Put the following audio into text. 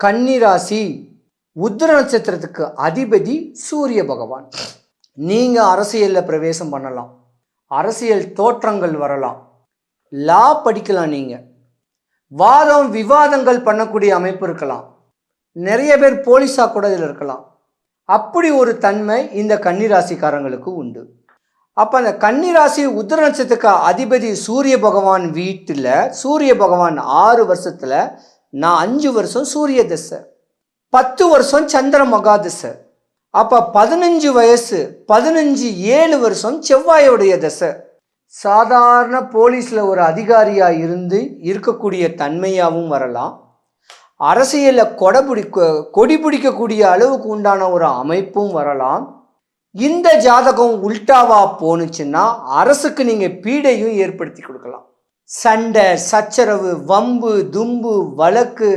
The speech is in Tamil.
கன்னிராசி உத்திர நட்சத்திரத்துக்கு அதிபதி சூரிய பகவான். நீங்கள் அரசியலில் பிரவேசம் பண்ணலாம், அரசியல் தோற்றங்கள் வரலாம், லா படிக்கலாம், நீங்கள் வாதம் விவாதங்கள் பண்ணக்கூடிய அமைப்பு இருக்கலாம், நிறைய பேர் போலீஸாக கூட இதில் இருக்கலாம். அப்படி ஒரு தன்மை இந்த கன்னிராசிக்காரங்களுக்கு உண்டு. அப்போ அந்த கன்னிராசி உத்திர நட்சத்திரத்துக்கு அதிபதி சூரிய பகவான் வீட்டில் சூரிய பகவான் 6 வருஷத்தில் நான் 5 வருஷம் சூரிய தசை, 10 வருஷம் சந்திர மகா தசை. அப்போ 15 வயசு 7 வருஷம் செவ்வாயுடைய தசை. சாதாரண போலீஸில் ஒரு அதிகாரியாக இருக்கக்கூடிய தன்மையாகவும் வரலாம், அரசியலில் கொடி பிடிக்கக்கூடிய அளவுக்கு உண்டான ஒரு அமைப்பும் வரலாம். இந்த ஜாதகம் உல்டாவா போனுச்சுன்னா அரசுக்கு நீங்கள் பீடையும் ஏற்படுத்தி கொடுக்கலாம். சண்டை சச்சரவு வம்பு தும்பு வழக்கு